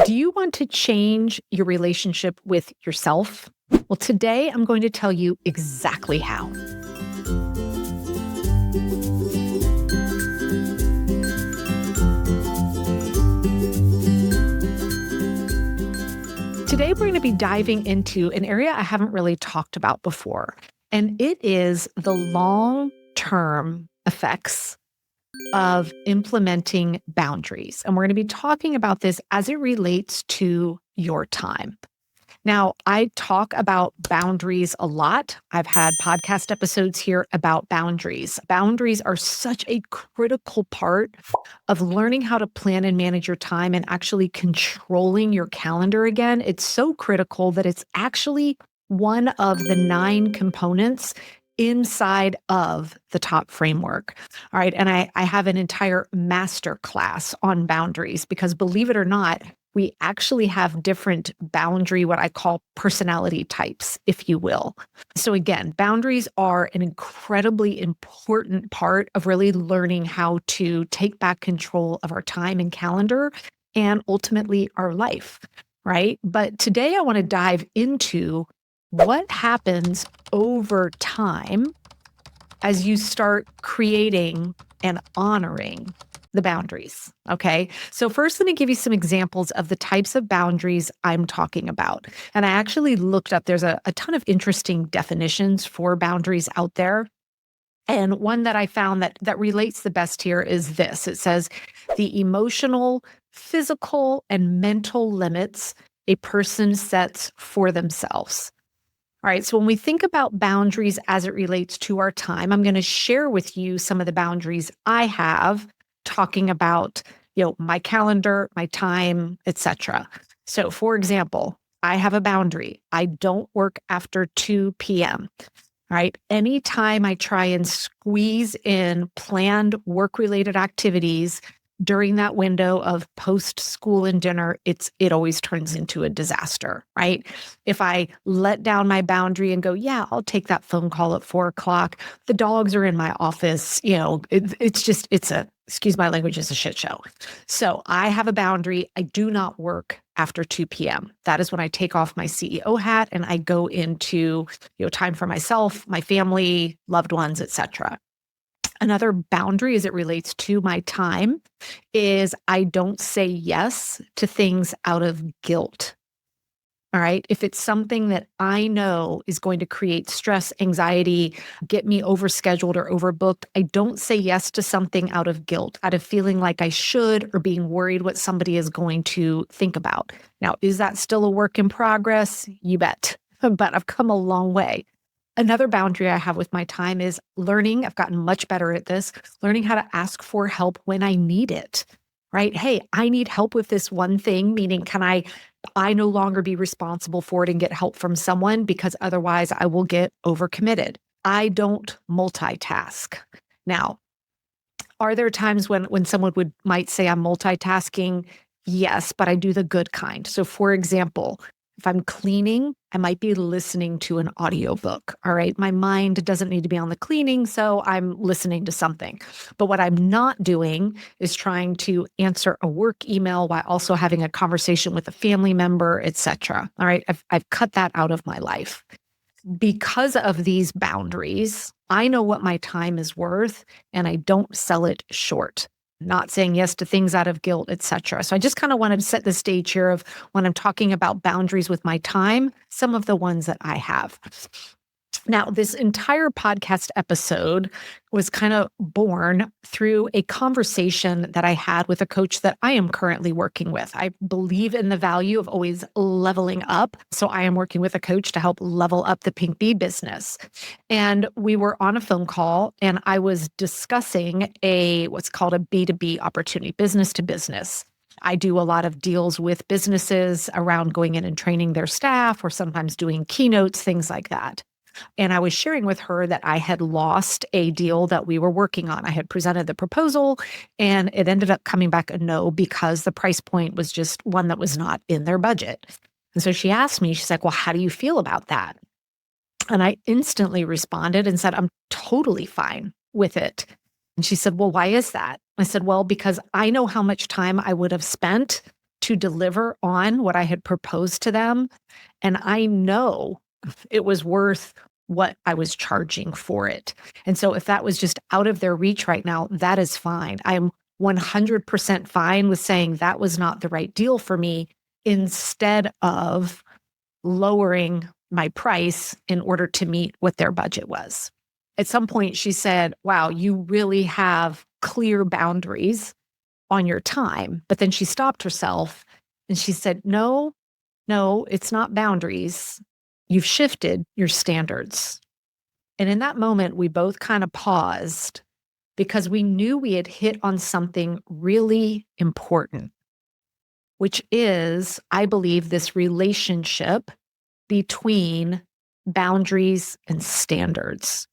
Do you want to change your relationship with yourself? Well, today I'm going to tell you exactly how. Today, we're going to be diving into an area I haven't really talked about before, and it is the long term effects of implementing boundaries. And we're going to be talking about this as it relates to your time. Now, I talk about boundaries a lot. I've had podcast episodes here about boundaries. Boundaries are such a critical part of learning how to plan and manage your time and actually controlling your calendar again. It's so critical that it's actually one of the 9 components inside of the top framework. All right. And I have an entire master class on boundaries because, believe it or not, we actually have different boundary, what I call personality types, if you will. So again, boundaries are an incredibly important part of really learning how to take back control of our time and calendar and ultimately our life, right? But today I want to dive into what happens over time as you start creating and honoring the boundaries. Okay. So first, let me give you some examples of the types of boundaries I'm talking about. And I actually looked up, there's a ton of interesting definitions for boundaries out there. And one that I found that relates the best here is this. It says the emotional, physical, and mental limits a person sets for themselves. All right. So when we think about boundaries as it relates to our time, I'm going to share with you some of the boundaries I have talking about, my calendar, my time, etc. So for example, I have a boundary. I don't work after 2 p.m. Right? Anytime I try and squeeze in planned work-related activities during that window of post school and dinner, it always turns into a disaster, right? If I let down my boundary and go, yeah, I'll take that phone call at 4 o'clock. The dogs are in my office. Excuse my language, it's a shit show. So I have a boundary. I do not work after 2 p.m. That is when I take off my CEO hat and I go into, time for myself, my family, loved ones, etc. Another boundary as it relates to my time is I don't say yes to things out of guilt. All right. If it's something that I know is going to create stress, anxiety, get me overscheduled or overbooked, I don't say yes to something out of guilt, out of feeling like I should or being worried what somebody is going to think about. Now, is that still a work in progress? You bet. But I've come a long way. Another boundary I have with my time is learning. I've gotten much better at this, learning how to ask for help when I need it, right? Hey, I need help with this one thing, meaning can I no longer be responsible for it and get help from someone because otherwise I will get overcommitted. I don't multitask. Now, are there times when someone might say I'm multitasking? Yes, but I do the good kind. So for example, if I'm cleaning, I might be listening to an audiobook. All right. My mind doesn't need to be on the cleaning, so I'm listening to something. But what I'm not doing is trying to answer a work email while also having a conversation with a family member, etc. All right. I've cut that out of my life. Because of these boundaries, I know what my time is worth and I don't sell it short. Not saying yes to things out of guilt, etc. So I just kind of wanted to set the stage here of when I'm talking about boundaries with my time, some of the ones that I have. Now, this entire podcast episode was kind of born through a conversation that I had with a coach that I am currently working with. I believe in the value of always leveling up. So I am working with a coach to help level up the Pink Bee business. And we were on a phone call and I was discussing what's called a B2B opportunity, business to business. I do a lot of deals with businesses around going in and training their staff or sometimes doing keynotes, things like that. And I was sharing with her that I had lost a deal that we were working on. I had presented the proposal and it ended up coming back a no because the price point was just one that was not in their budget. And so she asked me, she's like, well, how do you feel about that? And I instantly responded and said, I'm totally fine with it. And she said, well, why is that? I said, well, because I know how much time I would have spent to deliver on what I had proposed to them. And I know it was worth what I was charging for it. And so if that was just out of their reach right now, that is fine. I'm 100% fine with saying that was not the right deal for me instead of lowering my price in order to meet what their budget was. At some point, she said, wow, you really have clear boundaries on your time. But then she stopped herself and she said, no, no, it's not boundaries. You've shifted your standards. And in that moment, we both kind of paused because we knew we had hit on something really important, which is, I believe, this relationship between boundaries and standards.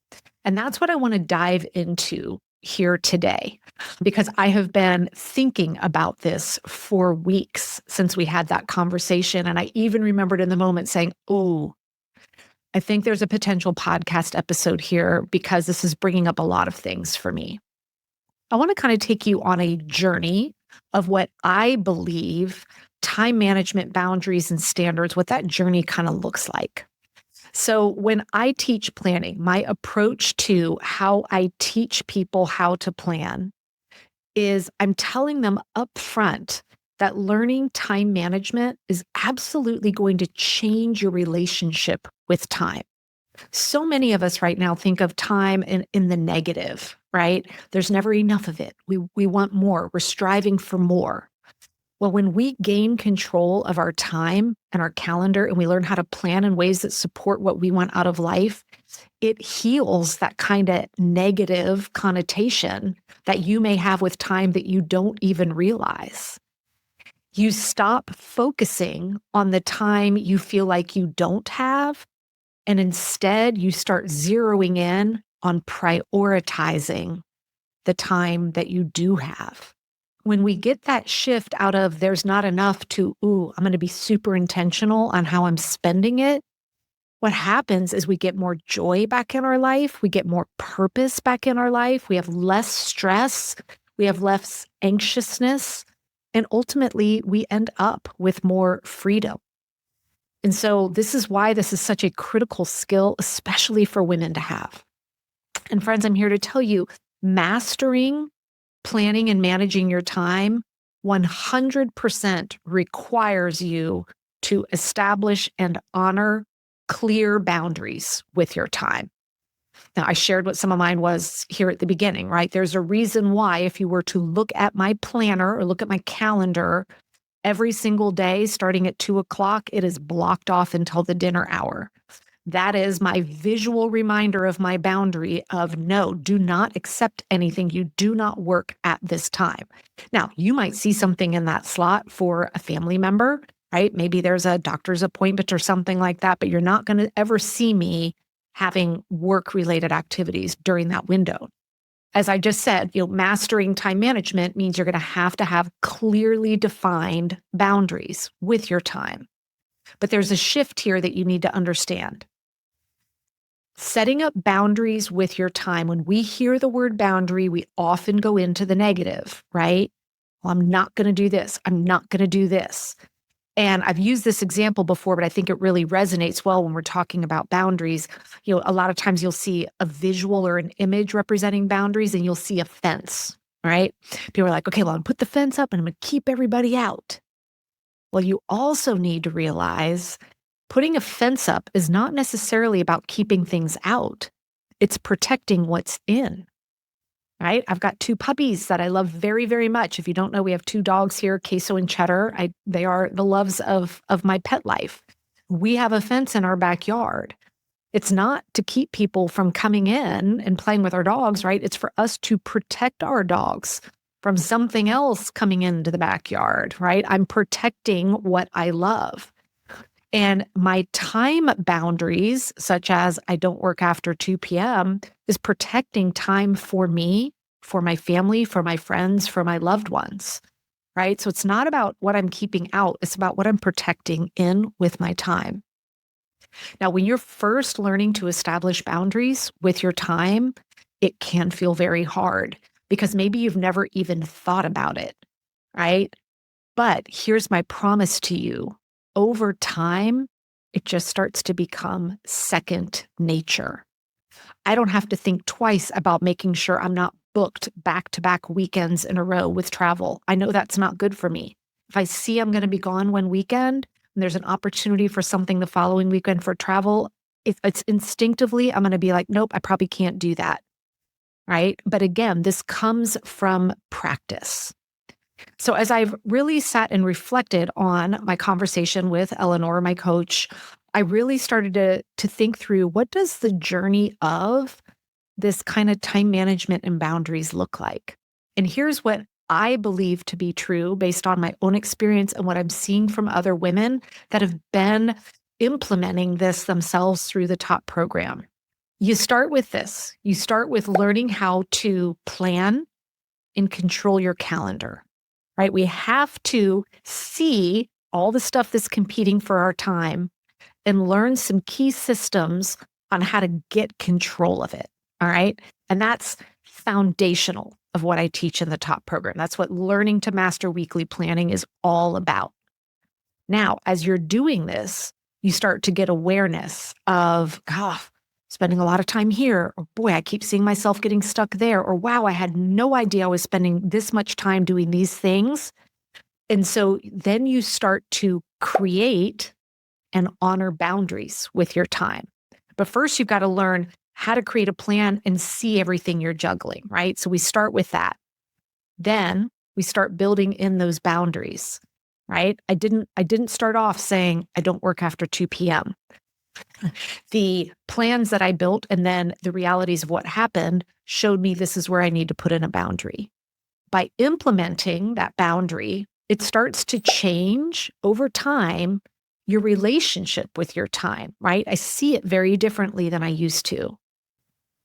And that's what I want to dive into here today, because I have been thinking about this for weeks since we had that conversation. And I even remembered in the moment saying, oh, I think there's a potential podcast episode here because this is bringing up a lot of things for me. I want to kind of take you on a journey of what I believe time management boundaries and standards, what that journey kind of looks like. So when I teach planning, my approach to how I teach people how to plan is I'm telling them up front that learning time management is absolutely going to change your relationship with time. So many of us right now think of time in the negative, right? There's never enough of it. We want more. We're striving for more. Well, when we gain control of our time and our calendar and we learn how to plan in ways that support what we want out of life, it heals that kind of negative connotation that you may have with time that you don't even realize. You stop focusing on the time you feel like you don't have, and instead you start zeroing in on prioritizing the time that you do have. When we get that shift out of there's not enough to, ooh, I'm going to be super intentional on how I'm spending it, what happens is we get more joy back in our life. We get more purpose back in our life. We have less stress. We have less anxiousness. And ultimately, we end up with more freedom. And so this is why this is such a critical skill, especially for women to have. And friends, I'm here to tell you, mastering planning and managing your time 100% requires you to establish and honor clear boundaries with your time. Now, I shared what some of mine was here at the beginning, right? There's a reason why, if you were to look at my planner or look at my calendar, every single day starting at 2:00, it is blocked off until the dinner hour. That is my visual reminder of my boundary of no, do not accept anything. You do not work at this time. Now, you might see something in that slot for a family member, right? Maybe there's a doctor's appointment or something like that, but you're not going to ever see me having work-related activities during that window. As I just said, mastering time management means you're going to have clearly defined boundaries with your time. But there's a shift here that you need to understand. Setting up boundaries with your time. When we hear the word boundary, we often go into the negative, right? Well, I'm not going to do this. I'm not going to do this. And I've used this example before, but I think it really resonates well when we're talking about boundaries. A lot of times you'll see a visual or an image representing boundaries and you'll see a fence, right? People are like, okay, well, I'm put the fence up and I'm going to keep everybody out. Well, you also need to realize putting a fence up is not necessarily about keeping things out. It's protecting what's in, right? I've got 2 puppies that I love very, very much. If you don't know, we have 2 dogs here, Queso and Cheddar. They are the loves of my pet life. We have a fence in our backyard. It's not to keep people from coming in and playing with our dogs, right? It's for us to protect our dogs from something else coming into the backyard, right? I'm protecting what I love. And my time boundaries, such as I don't work after 2 p.m., is protecting time for me, for my family, for my friends, for my loved ones, right? So it's not about what I'm keeping out. It's about what I'm protecting in with my time. Now, when you're first learning to establish boundaries with your time, it can feel very hard because maybe you've never even thought about it, right? But here's my promise to you. Over time, it just starts to become second nature. I don't have to think twice about making sure I'm not booked back-to-back weekends in a row with travel. I know that's not good for me. If I see I'm going to be gone one weekend and there's an opportunity for something the following weekend for travel, if it's instinctively, I'm going to be like, nope, I probably can't do that. Right. But again, this comes from practice. So as I've really sat and reflected on my conversation with Eleanor, my coach, I really started to think through, what does the journey of this kind of time management and boundaries look like? And here's what I believe to be true based on my own experience and what I'm seeing from other women that have been implementing this themselves through the top program. You start with this. You start with learning how to plan and control your calendar, right? We have to see all the stuff that's competing for our time and learn some key systems on how to get control of it. All right. And that's foundational of what I teach in the top program. That's what learning to master weekly planning is all about. Now, as you're doing this, you start to get awareness of, spending a lot of time here, or boy, I keep seeing myself getting stuck there, or wow, I had no idea I was spending this much time doing these things. And so then you start to create and honor boundaries with your time. But first, you've got to learn how to create a plan and see everything you're juggling, right? So we start with that. Then we start building in those boundaries, right? I didn't start off saying I don't work after 2 p.m. The plans that I built and then the realities of what happened showed me this is where I need to put in a boundary. By implementing that boundary, it starts to change over time your relationship with your time, right? I see it very differently than I used to.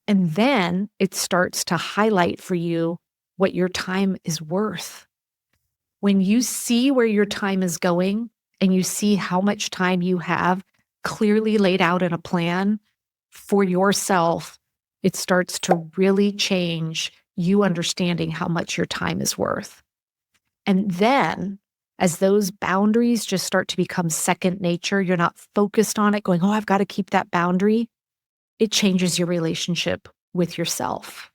And then it starts to highlight for you what your time is worth. When you see where your time is going and you see how much time you have clearly laid out in a plan for yourself, it starts to really change you understanding how much your time is worth. And then as those boundaries just start to become second nature, you're not focused on it going, oh, I've got to keep that boundary. It changes your relationship with yourself,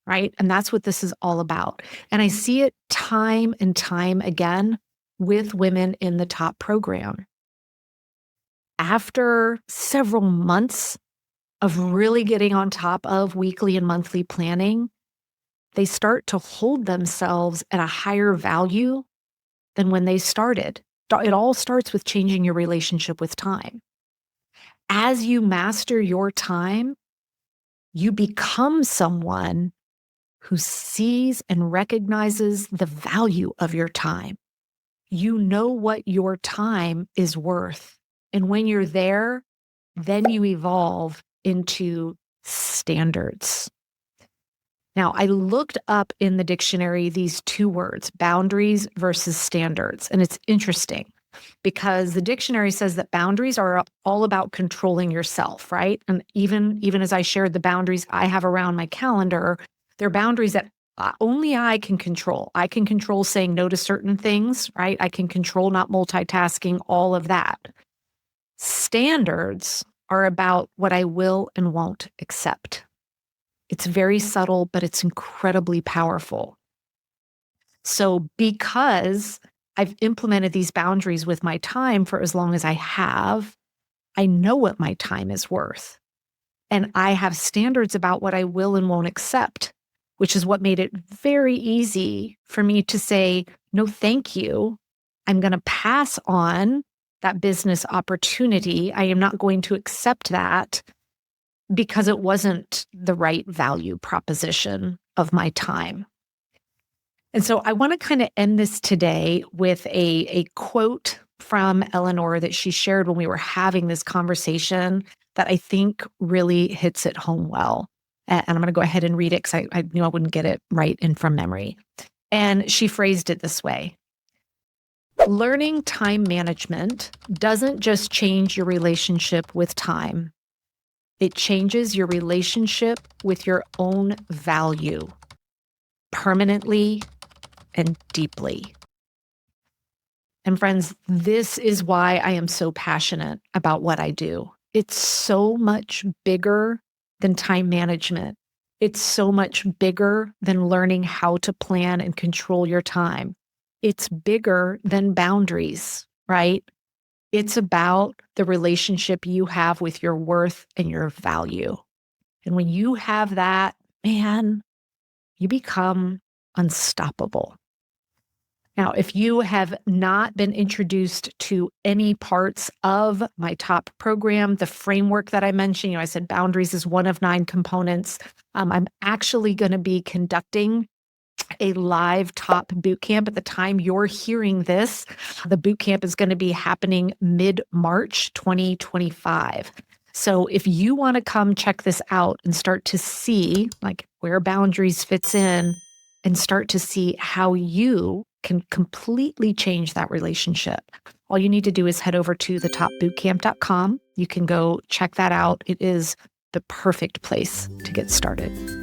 right? And that's what this is all about. And I see it time and time again with women in the top program. After several months of really getting on top of weekly and monthly planning, they start to hold themselves at a higher value than when they started. It all starts with changing your relationship with time. As you master your time, you become someone who sees and recognizes the value of your time. You know what your time is worth. And when you're there, then you evolve into standards. Now, I looked up in the dictionary these two words, boundaries versus standards. And it's interesting because the dictionary says that boundaries are all about controlling yourself, right? And even as I shared the boundaries I have around my calendar, they're boundaries that only I can control. I can control saying no to certain things, right? I can control not multitasking, all of that. Standards are about what I will and won't accept. It's very subtle, but it's incredibly powerful. So because I've implemented these boundaries with my time for as long as I have, I know what my time is worth. And I have standards about what I will and won't accept, which is what made it very easy for me to say, no, thank you. I'm going to pass on that business opportunity. I am not going to accept that because it wasn't the right value proposition of my time. And so I want to kind of end this today with a quote from Eleanor that she shared when we were having this conversation that I think really hits it home well. And I'm going to go ahead and read it because I knew I wouldn't get it right and from memory. And she phrased it this way. Learning time management doesn't just change your relationship with time. It changes your relationship with your own value permanently and deeply. And friends, this is why I am so passionate about what I do. It's so much bigger than time management. It's so much bigger than learning how to plan and control your time. It's bigger than boundaries, right? It's about the relationship you have with your worth and your value. And when you have that, man, you become unstoppable. Now, if you have not been introduced to any parts of my top program, the framework that I mentioned, I said boundaries is one of 9 components. I'm actually going to be conducting a live top boot camp at the time you're hearing this. The boot camp is going to be happening mid-March 2025. So if you want to come check this out and start to see like where boundaries fits in and start to see how you can completely change that relationship, all you need to do is head over to thetopbootcamp.com. You can go check that out. It is the perfect place to get started.